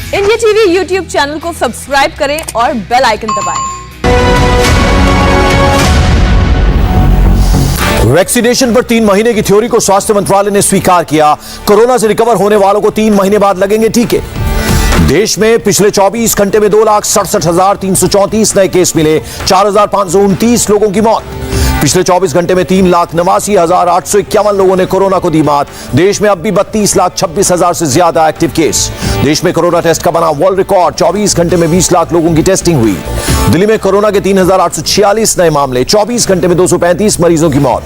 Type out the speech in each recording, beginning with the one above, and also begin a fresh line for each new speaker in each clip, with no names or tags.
India TV YouTube channel को subscribe करें और बेल आइकन दबाएं।
वैक्सीनेशन पर 3 महीने की थ्योरी को स्वास्थ्य मंत्रालय ने स्वीकार किया। कोरोना से रिकवर होने वालों को 3 महीने बाद लगेंगे टीके। देश में पिछले 24 घंटे में 2,67,334 नए केस मिले, 4,529 लोगों की मौत। पिछले 24 घंटे में 3,89,851 लोगों ने कोरोना को दी मात। देश में अब भी 32,26,000 से ज्यादा एक्टिव केस। देश में कोरोना टेस्ट का बना वर्ल्ड रिकॉर्ड, 24 घंटे में 20 लाख लोगों की टेस्टिंग हुई। दिल्ली में कोरोना के 3,846 नए मामले, 24 घंटे में 235 मरीजों की मौत।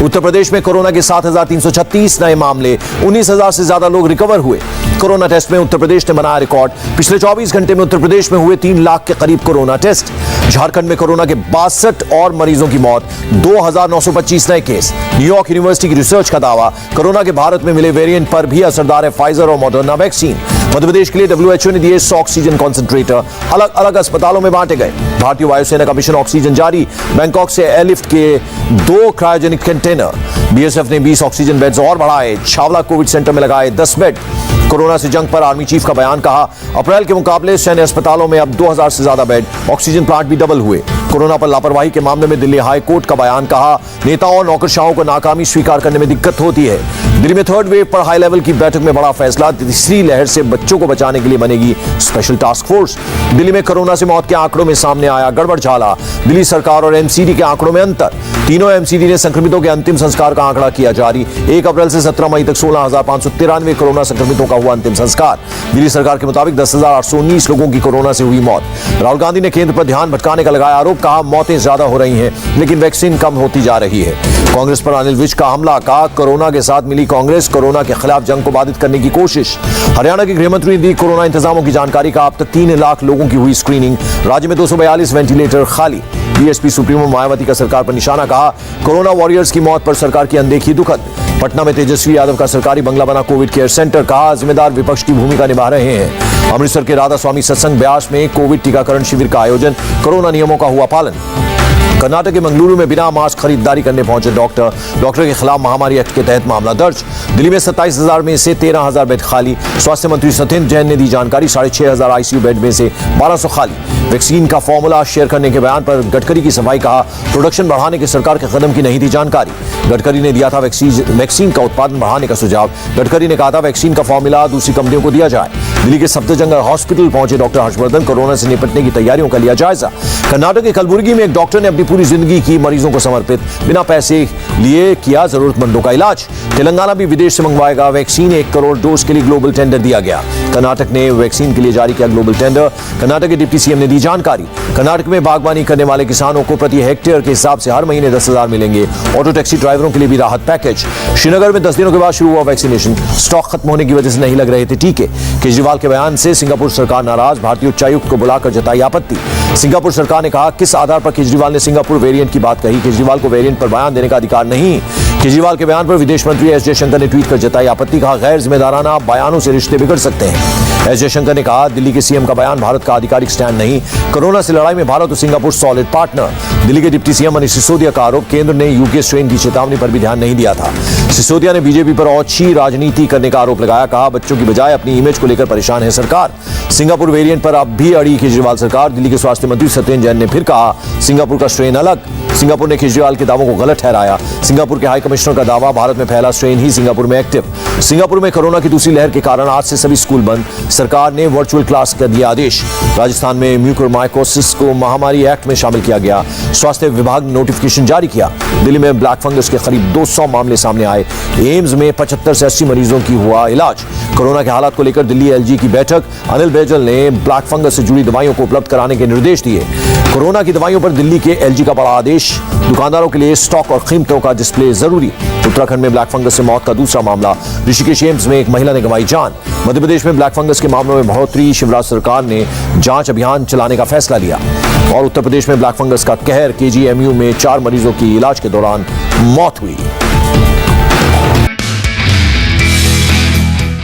उत्तर प्रदेश में कोरोना के 7,336 नए मामले, 19,000 से ज्यादा लोग रिकवर हुए। कोरोना टेस्ट में उत्तर प्रदेश ने बनाया रिकॉर्ड। पिछले 24 घंटे में उत्तर प्रदेश में हुए 3 लाख के करीब कोरोना टेस्ट। झारखंड में कोरोना के 62 और मरीजों की मौत, 2,925 नए केस। न्यूयॉर्क यूनिवर्सिटी की रिसर्च का दावा, कोरोना के भारत में मिले वेरिएंट पर भी असरदार है फाइजर और मॉडर्ना वैक्सीन। मध्य प्रदेश के लिए WHO ने दिए 100 ऑक्सीजन कॉन्सेंट्रेटर, अलग अलग अस्पतालों में बांटे गए। भारतीय वायुसेना का मिशन ऑक्सीजन जारी, बैंकॉक से एयरलिफ्ट के 2 क्रायोजेनिक कंटेनर। BSF ने 20 ऑक्सीजन बेड्स और बढ़ाए, छावला कोविड सेंटर में लगाए 10 बेड। कोरोना से जंग पर आर्मी चीफ का बयान, कहा अप्रैल के मुकाबले सैन्य अस्पतालों में अब 2,000 से ज्यादा बेड, ऑक्सीजन प्लांट भी डबल हुए। कोरोना पर लापरवाही के मामले में दिल्ली हाई कोर्ट का बयान, कहा नेताओं और नौकरशाहों को नाकामी स्वीकार करने में दिक्कत होती है। दिल्ली में 3rd वेव पर हाई लेवल की बैठक में बड़ा फैसला, तीसरी लहर से बच्चों को बचाने के लिए बनेगी स्पेशल टास्क फोर्स। दिल्ली में कोरोना से मौत के आंकड़ों में सामने आया गड़बड़ झाला, दिल्ली सरकार और MCD के आंकड़ों में अंतर। तीनों MCD ने संक्रमितों के अंतिम संस्कार का आंकड़ा किया जारी। 1 अप्रैल से 17 मई तक 16,593 कोरोना संक्रमितों का हुआ अंतिम संस्कार। दिल्ली सरकार के मुताबिक 10,819 लोगों की कोरोना से हुई मौत। राहुल गांधी ने केंद्र पर ध्यान भटकाने का लगाया आरोप, कहा मौतें ज्यादा हो रही हैं लेकिन वैक्सीन कम होती जा रही है। कांग्रेस पर अनिल विज का हमला, कहा कोरोना के साथ मिली कांग्रेस कोरोना के खिलाफ जंग को बाधित करने की कोशिश। हरियाणा के गृहमंत्री ने दी कोरोना इंतजामों की जानकारी, का अब तक 3 लाख लोगों की हुई स्क्रीनिंग। राज्य में 242 वेंटिलेटर खाली। बीएसपी सुप्रीमो मायावती का सरकार पर निशाना, कहा कोरोना वॉरियर्स की मौत पर सरकार की अनदेखी दुखद। पटना में तेजस्वी यादव का सरकारी बंगला बना कोविड केयर सेंटर, कहा जिम्मेदार विपक्ष की भूमिका निभा रहे हैं। अमृतसर के राधा स्वामी सत्संग ब्यास में कोविड टीकाकरण शिविर का आयोजन, कोरोना नियमों का हुआ पालन। कर्नाटक के मंगलुरु में बिना मास्क खरीदारी करने पहुंचे डॉक्टर के खिलाफ महामारी एक्ट के तहत मामला दर्ज। दिल्ली में 27,000 में से 13,000 बेड खाली। स्वास्थ्य मंत्री सत्येंद्र जैन ने दी जानकारी, 6,500 ICU बेड में से 1,200 खाली। वैक्सीन का फॉर्मूला शेयर करने के बयान पर गडकरी की सफाई, कहा प्रोडक्शन बढ़ाने के सरकार के कदम की नहीं थी जानकारी। गडकरी ने दिया था वैक्सीन का उत्पादन बढ़ाने का सुझाव। गडकरी ने कहा था वैक्सीन का फॉर्मूला दूसरी कंपनियों को दिया जाए। दिल्ली के सफदरजंग हॉस्पिटल पहुंचे डॉक्टर हर्षवर्धन, कोरोना से निपटने की तैयारियों का लिया जायजा। कर्नाटक के कलबुर्गी में एक डॉक्टर ने अपनी पूरी जिंदगी की मरीजों को समर्पित, बिना पैसे लिए किया जरूरतमंदों का इलाज। तेलंगाना भी विदेश से मंगवाएगा वैक्सीन, 1 करोड़ डोज के लिए ग्लोबल टेंडर दिया गया। कर्नाटक ने वैक्सीन के लिए जारी किया ग्लोबल टेंडर। कर्नाटक के डिप्टी CM ने दी जानकारी। कर्नाटक में बागवानी करने वाले किसानों को प्रति हेक्टेयर के हिसाब से हर महीने 10,000 मिलेंगे। ऑटो टैक्सी ड्राइवरों के लिए भी राहत पैकेज। श्रीनगर में 10 दिनों के बाद शुरू हुआ वैक्सीनेशन, स्टॉक खत्म होने की वजह से नहीं लग रहे थे टीके। केजरीवाल के बयान से सिंगापुर सरकार नाराज, भारतीय उच्चायुक्त को बुलाकर जताई आपत्ति। सिंगापुर सरकार ने कहा किस आधार पर केजरीवाल ने सिंगापुर वेरिएंट की बात कही, केजरीवाल को वेरिएंट पर बयान देने का अधिकार नहीं। केजरीवाल के बयान पर विदेश मंत्री S जयशंकर ने ट्वीट कर जताई आपत्ति, कहा गैर जिम्मेदाराना बयानों से रिश्ते बिगड़ सकते हैं। S जयशंकर ने कहा दिल्ली के CM का बयान भारत का आधिकारिक स्टैंड नहीं, कोरोना से लड़ाई में भारत और सिंगापुर सॉलिड पार्टनर। दिल्ली के डिप्टी CM मनीष सिसोदिया का आरोप, केंद्र ने UK स्ट्रेन की चेतावनी पर भी ध्यान नहीं दिया था। सिसोदिया ने बीजेपी पर औछी राजनीति करने का आरोप लगाया, कहा बच्चों की बजाय अपनी इमेज को लेकर परेशान है सरकार। सिंगापुर वेरिएंट पर अब भी अड़ी केजरीवाल सरकार। दिल्ली के स्वास्थ्य मंत्री सत्येंद्र जैन ने फिर कहा सिंगापुर का स्ट्रेन अलग। सिंगापुर ने केजरीवाल के दावों को गलत ठहराया। सिंगापुर के हाई कमिश्नर का दावा, भारत में फैला स्ट्रेन ही सिंगापुर में एक्टिव। सिंगापुर में कोरोना की दूसरी लहर के कारण आज से सभी स्कूल बंद, सरकार ने वर्चुअल क्लास कर दिया आदेश। राजस्थान में म्यूकोरमाइकोसिस को महामारी एक्ट में शामिल किया गया, स्वास्थ्य विभाग ने नोटिफिकेशन जारी किया। दिल्ली में ब्लैक फंगस के करीब 200 मामले सामने आए। एम्स में 75 से 80 मरीजों की हुआ इलाज। कोरोना के हालात को लेकर दिल्ली LG की बैठक, अनिल बैजल ने ब्लैक फंगस से जुड़ी दवाइयों को उपलब्ध कराने के निर्देश दिए। कोरोना की दवाइयों पर दिल्ली के LG का बड़ा आदेश, दुकानदारों के लिए स्टॉक और कीमतों का डिस्प्ले जरूरी। उत्तराखंड में ब्लैक फंगस से मौत का दूसरा मामला, ऋषिकेश एम्स में एक महिला ने गंवाई जान। मध्य प्रदेश में ब्लैक फंगस के मामलों में बढ़ोतरी, शिवराज सरकार ने जांच अभियान चलाने का फैसला लिया। और उत्तर प्रदेश में ब्लैक फंगस का कहर, KGMU में 4 मरीजों की इलाज के दौरान मौत हुई।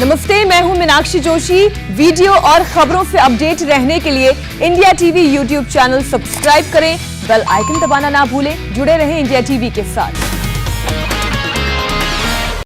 नमस्ते, मैं हूं मीनाक्षी जोशी। वीडियो और खबरों से अपडेट रहने के लिए India TV YouTube channel subscribe करें, बेल आइकन दबाना ना भूलें। जुड़े रहें इंडिया टीवी के साथ।